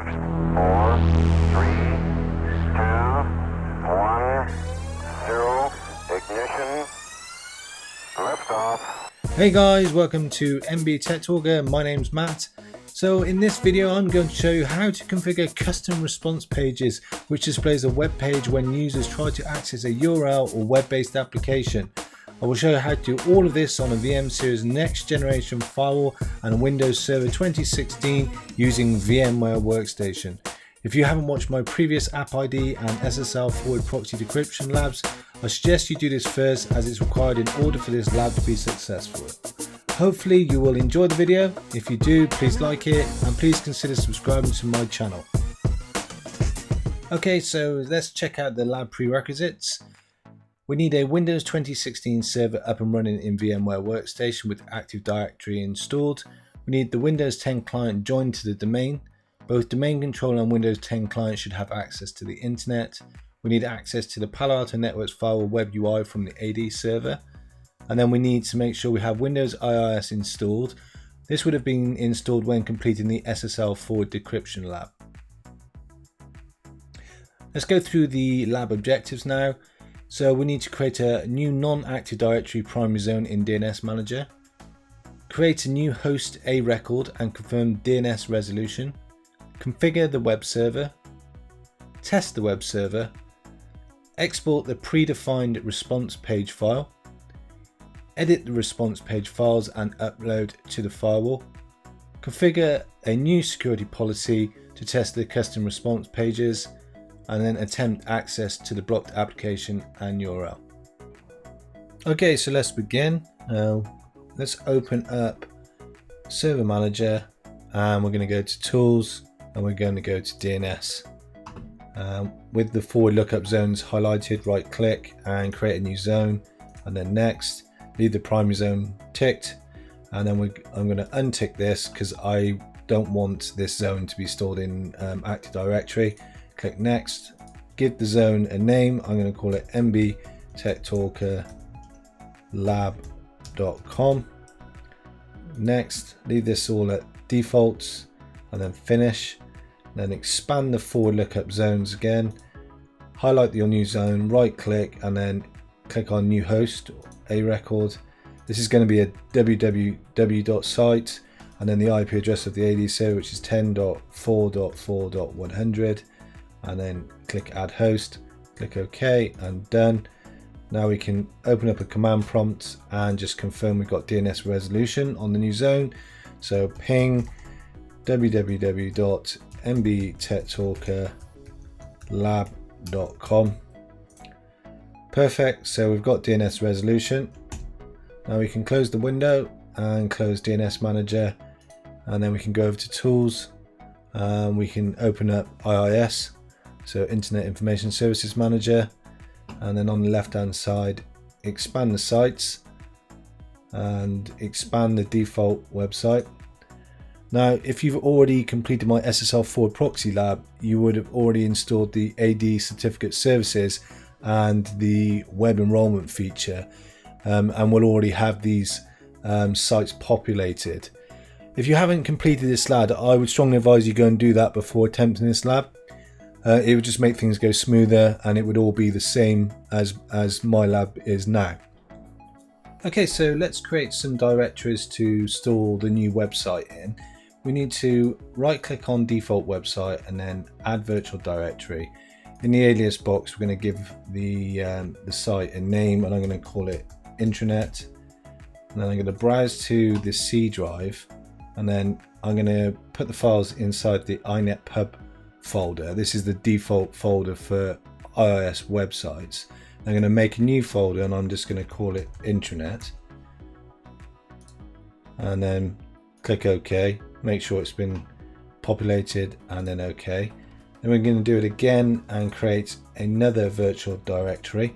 4, 3, 2, 1, 0, ignition, liftoff. Hey guys, welcome to MB Tech Talker. My name's Matt. So in this video I'm going to show you how to configure custom response pages which displays a web page when users try to access a URL or web-based application. I will show you how to do all of this on a VM series next generation firewall and Windows Server 2016 using VMware Workstation. If you haven't watched my previous App ID and SSL forward proxy decryption labs, I suggest you do this first as it's required in order for this lab to be successful. Hopefully you will enjoy the video. If you do, please like it and please consider subscribing to my channel. Okay, so let's check out the lab prerequisites. We need a Windows 2016 server up and running in VMware Workstation with Active Directory installed. We need the Windows 10 client joined to the domain. Both domain controller and Windows 10 client should have access to the internet. We need access to the Palo Alto Networks Firewall web UI from the AD server. And then we need to make sure we have Windows IIS installed. This would have been installed when completing the SSL forward decryption lab. Let's go through the lab objectives now. So we need to create a new non-Active Directory primary zone in DNS Manager. Create a new host A record and confirm DNS resolution. Configure the web server. Test the web server. Export the predefined response page file. Edit the response page files and upload to the firewall. Configure a new security policy to test the custom response pages and then attempt access to the blocked application and URL. Okay, so let's begin. Let's open up Server Manager and we're going to go to Tools and we're going to go to DNS. With the forward lookup zones highlighted, right click and create a new zone and then next. Leave the primary zone ticked and then I'm going to untick this because I don't want this zone to be stored in Active Directory. Click next, give the zone a name. I'm going to call it MB Tech Talker Lab.com. Next, leave this all at defaults and then finish. Then expand the forward lookup zones again. Highlight your new zone, right click and then click on new host A record. This is going to be a www.site and then the IP address of the AD server, which is 10.4.4.100, and then click add host, click OK and done. Now we can open up a command prompt and just confirm we've got DNS resolution on the new zone. So ping www.mbtechtalkerlab.com. Perfect, so we've got DNS resolution. Now we can close the window and close DNS Manager and then we can go over to Tools. We can open up IIS, so Internet Information Services Manager, and then on the left hand side expand the sites and expand the default website. Now if you've already completed my SSL forward proxy lab, you would have already installed the AD certificate services and the web enrollment feature and will already have these sites populated. If you haven't completed this lab, I would strongly advise you go and do that before attempting this lab. It would just make things go smoother and it would all be the same as my lab is now. Okay, so let's create some directories to store the new website in. We need to right click on default website and then add virtual directory. In the alias box, we're going to give the site a name and I'm going to call it intranet. And then I'm going to browse to the C drive and then I'm going to put the files inside the inetpub folder. This is the default folder for IIS websites. I'm going to make a new folder and I'm just going to call it intranet. And then click OK. Make sure it's been populated and then OK. Then we're going to do it again and create another virtual directory.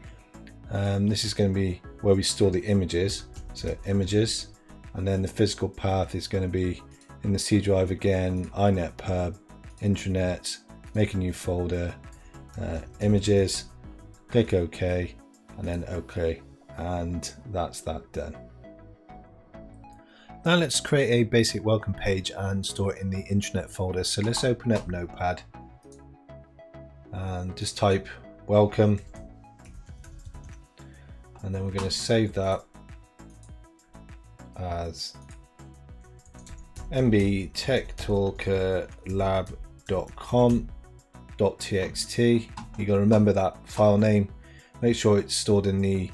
This is going to be where we store the images. So images, and then the physical path is going to be in the C drive again, inetpub, intranet, make a new folder, images, click OK, and then OK, and that's that done. Now let's create a basic welcome page and store it in the intranet folder. So let's open up Notepad and just type welcome, and then we're going to save that as mbtechtalkerlab.com.txt. You got to remember that file name. Make sure it's stored in the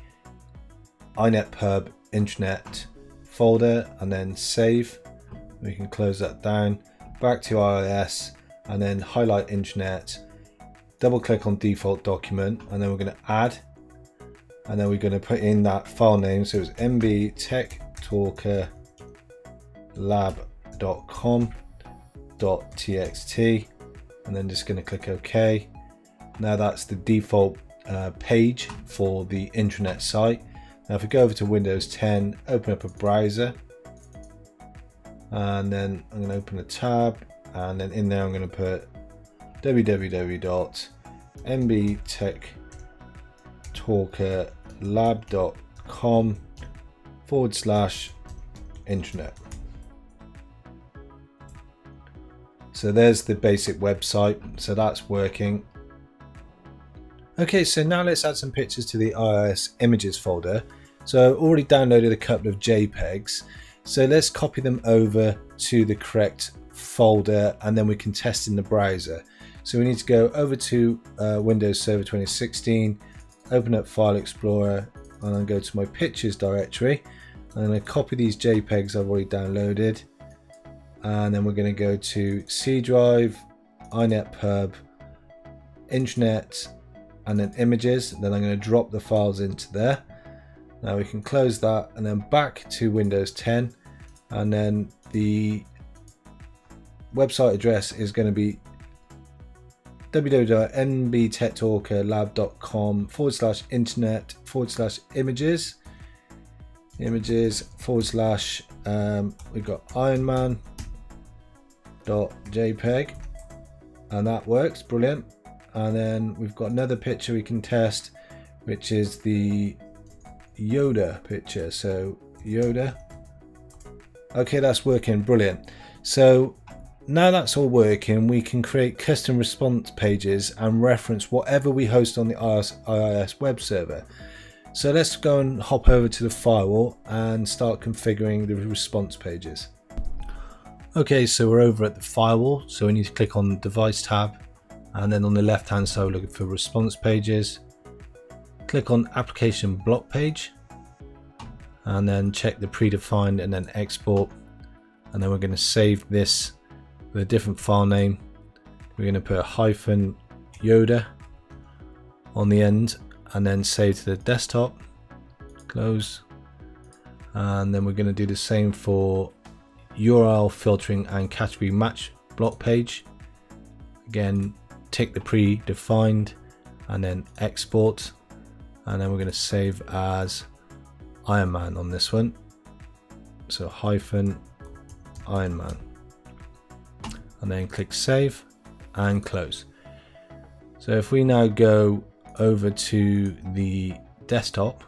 inetpub intranet folder, and then save. We can close that down. Back to IIS, and then highlight intranet. Double click on default document, and then we're going to add, and then we're going to put in that file name. So it's mbtechtalkerlab.com.txt, and then just going to click OK. Now that's the default page for the intranet site. Now if we go over to Windows 10, open up a browser, and then I'm going to open a tab, and then in there I'm going to put www.mbtechtalkerlab.com/intranet. So there's the basic website, so that's working. Okay, so now let's add some pictures to the IIS images folder. So I've already downloaded a couple of JPEGs, so let's copy them over to the correct folder, and then we can test in the browser. So we need to go over to Windows Server 2016, open up File Explorer, and then go to my pictures directory. I'm going to copy these JPEGs I've already downloaded, and then we're going to go to C drive, inetpub, intranet, and then images. Then I'm going to drop the files into there. Now we can close that, and then back to Windows 10, and then the website address is going to be www.mbtechtalkerlab.com/internet/images we've got ironman.jpg, and that works brilliant. And then we've got another picture we can test, which is the Yoda picture. So Yoda, okay, that's working brilliant. So now that's all working, we can create custom response pages and reference whatever we host on the IIS web server. So let's go and hop over to the firewall and start configuring the response pages. Okay, so we're over at the firewall, so we need to click on the device tab, and then on the left hand side we're looking for response pages. Click on application block page, and then check the predefined and then export, and then we're going to save this with a different file name. We're going to put a -Yoda on the end, and then save to the desktop, close, and then we're going to do the same for URL filtering and category match block page. Again, tick the predefined and then export, and then we're going to save as Ironman on this one, so -Ironman, and then click save and close. So if we now go over to the desktop,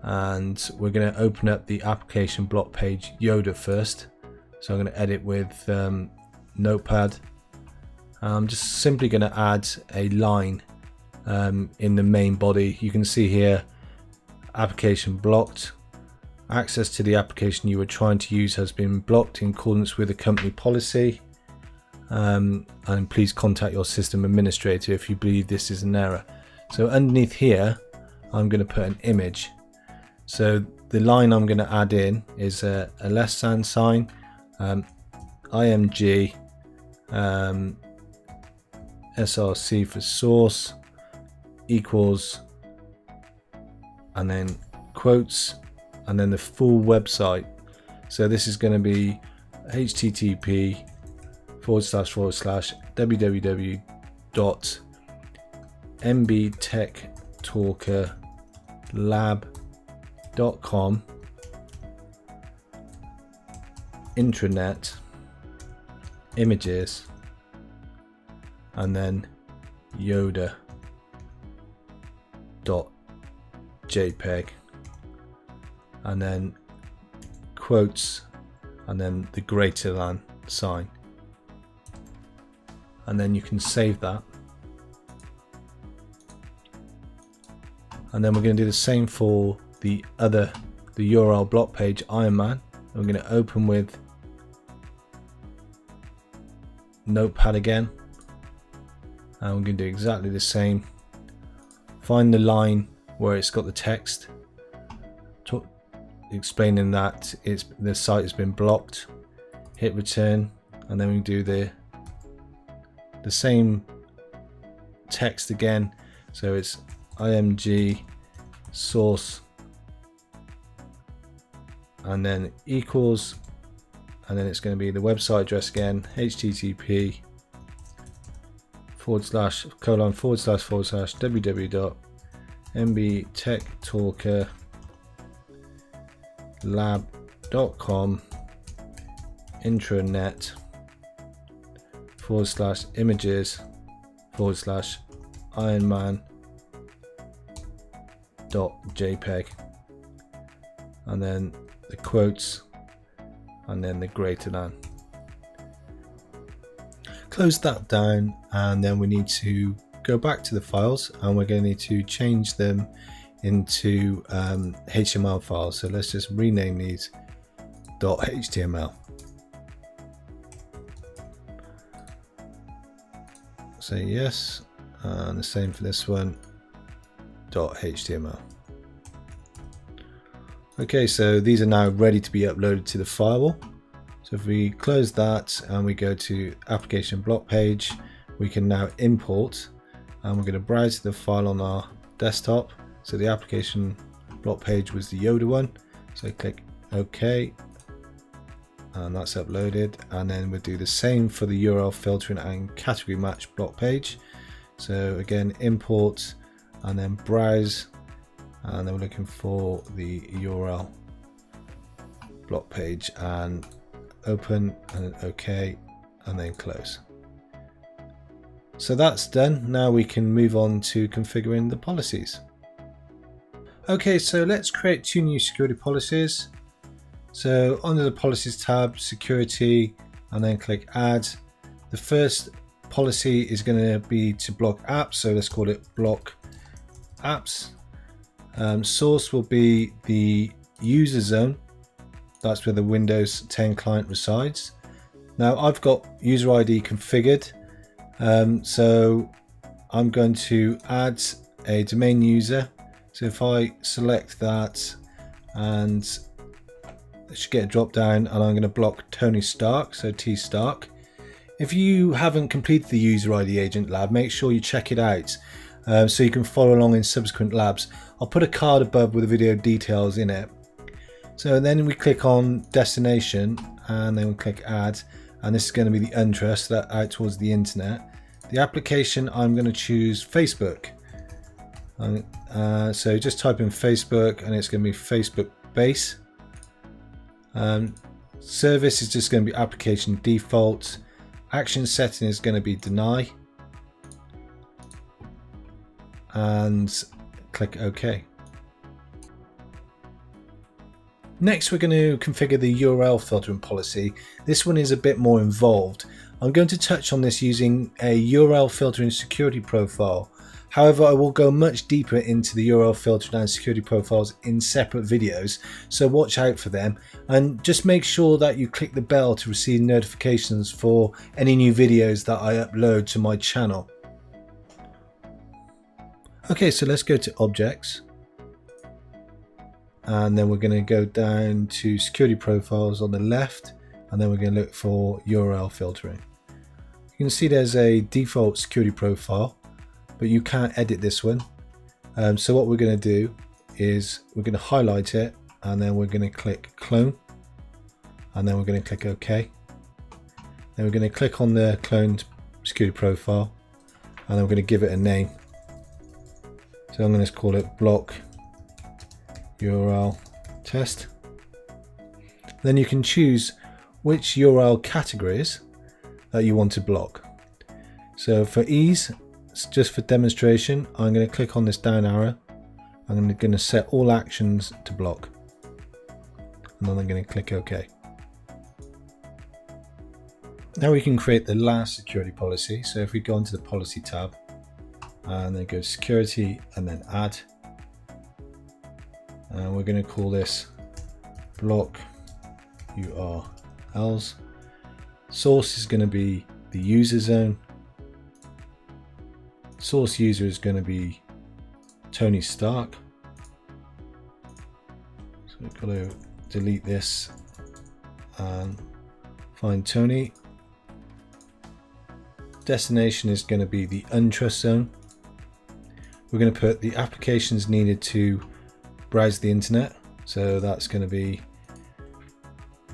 and we're going to open up the application block page Yoda first. So I'm going to edit with Notepad. I'm just simply going to add a line in the main body. You can see here, application blocked. Access to the application you were trying to use has been blocked in accordance with the company policy. And please contact your system administrator if you believe this is an error. So underneath here, I'm going to put an image. So the line I'm going to add in is a less than sign, IMG, SRC for source, equals, and then quotes, and then the full website. So this is going to be http://www.mbtechtalkerlab.com intranet images, and then Yoda.jpg, and then quotes and then the greater than sign, and then you can save that. And then we're going to do the same for the URL block page Iron Man. We're going to open with Notepad again, and we're going to do exactly the same. Find the line where it's got the text explaining that the site has been blocked. Hit return, and then we do the same text again. So it's img source and then equals, and then it's going to be the website address again, http://www.mbtechtalkerlab.com intranet /ironman.jpg, and then the quotes and then the greater than. Close that down, and then we need to go back to the files, and we're going to need to change them into HTML files. So let's just rename these .html. Say yes, and the same for this one, .html. Okay, so these are now ready to be uploaded to the firewall. So if we close that and we go to application block page, we can now import, and we're going to browse to the file on our desktop. So the application block page was the Yoda one, so click OK, and that's uploaded. And then we'll do the same for the URL filtering and category match block page. So again, import and then browse, and then we're looking for the URL block page, and open, and then OK, and then close. So that's done. Now we can move on to configuring the policies. Okay, so let's create two new security policies. So under the policies tab, security, and then click add. The first policy is going to be to block apps, so let's call it block apps. Source will be the user zone. That's where the Windows 10 client resides. Now I've got user ID configured, so I'm going to add a domain user. So if I select that, and I should get a drop down, and I'm going to block Tony Stark, so T Stark. If you haven't completed the user ID agent lab, make sure you check it out so you can follow along in subsequent labs. I'll put a card above with the video details in it. So then we click on destination, and then we click add, and this is going to be the address that out towards the internet. The application, I'm going to choose Facebook. So just type in Facebook, and it's going to be Facebook base. Service is just going to be application default. Action setting is going to be deny, and click OK. Next, we're going to configure the URL filtering policy. This one is a bit more involved. I'm going to touch on this using a URL filtering security profile. However, I will go much deeper into the URL filtering and security profiles in separate videos, so watch out for them, and just make sure that you click the bell to receive notifications for any new videos that I upload to my channel. Okay, so let's go to objects, and then we're going to go down to security profiles on the left, and then we're going to look for URL filtering. You can see there's a default security profile, but you can't edit this one. So what we're going to do is we're going to highlight it, and then we're going to click clone, and then we're going to click OK. Then we're going to click on the cloned security profile, and then we're going to give it a name. So I'm going to call it block URL test. Then you can choose which URL categories that you want to block. So for ease, just for demonstration, I'm going to click on this down arrow. I'm going to set all actions to block. and then I'm going to click OK. Now we can create the last security policy. So if we go into the policy tab and then go to security and then add, and we're going to call this block URLs. Source is going to be the user zone. Source user is going to be Tony Stark. So we've got to delete this and find Tony. Destination is going to be the untrust zone. We're going to put the applications needed to browse the internet. So that's going to be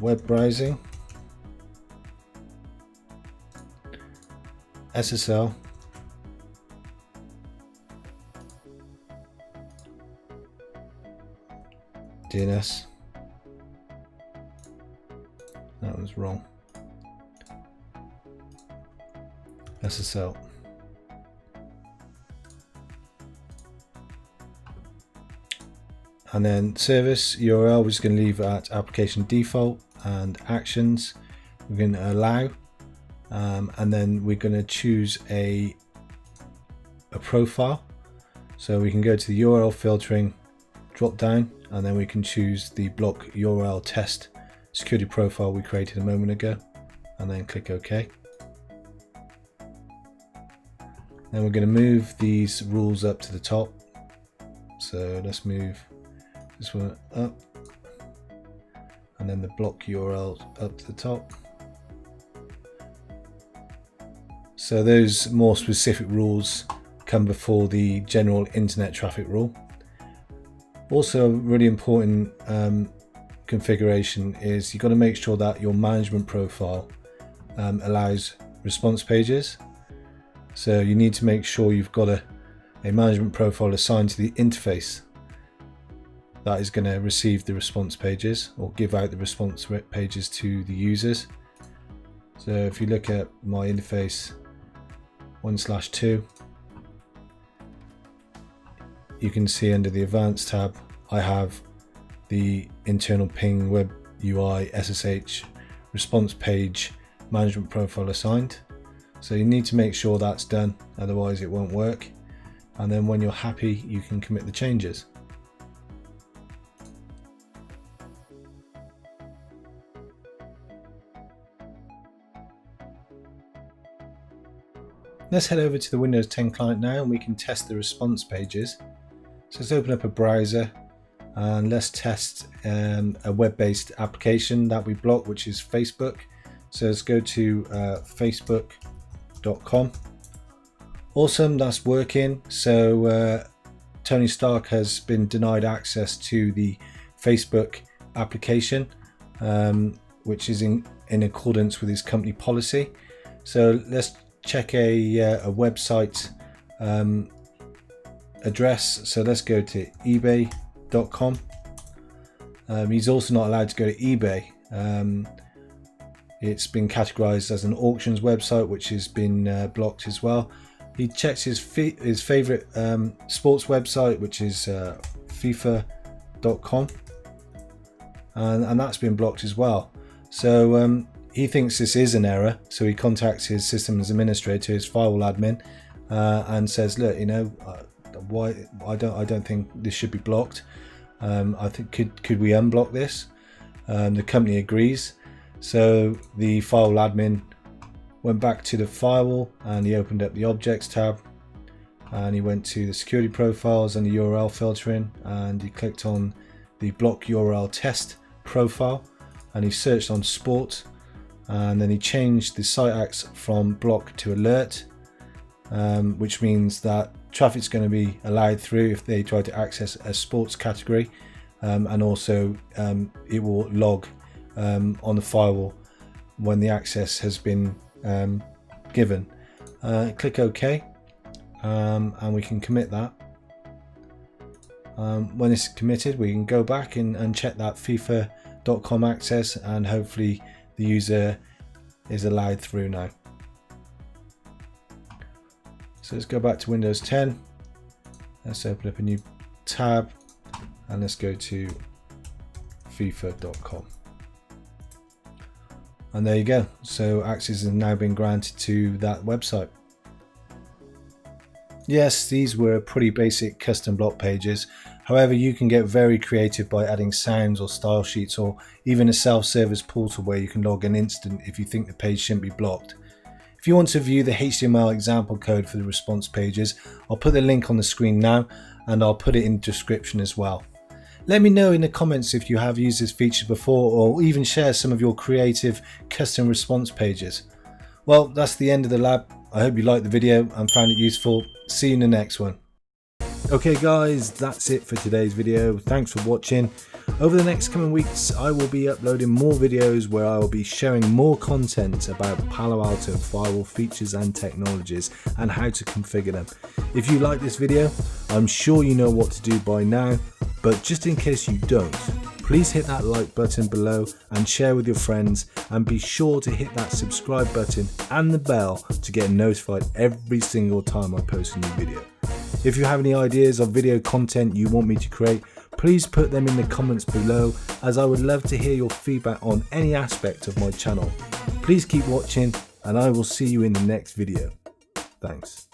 web browsing, SSL, DNS. That was wrong. SSL. And then service URL, we're just going to leave at application default, and actions we're going to allow, and then we're going to choose a profile. So we can go to the URL filtering drop down, and then we can choose the block URL test security profile we created a moment ago, and then click OK. Then we're going to move these rules up to the top. So let's move this one up, and then the block URL up to the top. So those more specific rules come before the general internet traffic rule. Also, a really important configuration is you've got to make sure that your management profile allows response pages. So you need to make sure you've got a management profile assigned to the interface that is going to receive the response pages or give out the response pages to the users. So if you look at my interface 1/2, you can see under the advanced tab I have the internal ping web UI SSH response page management profile assigned. So you need to make sure that's done, otherwise it won't work. And then when you're happy, you can commit the changes. Let's head over to the Windows 10 client now, and we can test the response pages. So let's open up a browser and let's test a web-based application that we block, which is Facebook. So let's go to facebook.com. Awesome, that's working. So Tony Stark has been denied access to the Facebook application, which is in accordance with his company policy. So let's check a website address. So let's go to ebay.com. He's also not allowed to go to eBay. It's been categorized as an auctions website, which has been blocked as well. He checks his favorite sports website, which is FIFA.com, and that's been blocked as well. So he thinks this is an error, so he contacts his systems administrator, his firewall admin, and says, "Look, you know, why I don't think this should be blocked. I think could we unblock this?" The company agrees. So the firewall admin went back to the firewall and he opened up the objects tab, and he went to the security profiles and the URL filtering, and he clicked on the block URL test profile, and he searched on sport, and then he changed the site from block to alert, which means that traffic's going to be allowed through if they try to access a sports category, and also it will log on the firewall when the access has been given. Click OK, and we can commit that. When it's committed, we can go back and check that FIFA.com access, and hopefully the user is allowed through now. So let's go back to Windows 10. Let's open up a new tab and let's go to fifa.com. And there you go. So access has now been granted to that website. Yes, these were pretty basic custom block pages. However, you can get very creative by adding sounds or style sheets, or even a self-service portal where you can log an incident if you think the page shouldn't be blocked. If you want to view the HTML example code for the response pages, I'll put the link on the screen now, and I'll put it in the description as well. Let me know in the comments if you have used this feature before, or even share some of your creative custom response pages. Well, that's the end of the lab. I hope you liked the video and found it useful. See you in the next one. Okay guys, that's it for today's video. Thanks for watching. Over the next coming weeks, I will be uploading more videos where I will be sharing more content about Palo Alto firewall features and technologies and how to configure them. If you like this video, I'm sure you know what to do by now, but just in case you don't, please hit that like button below and share with your friends, and be sure to hit that subscribe button and the bell to get notified every single time I post a new video. If you have any ideas of video content you want me to create, please put them in the comments below, as I would love to hear your feedback on any aspect of my channel. Please keep watching, and I will see you in the next video. Thanks.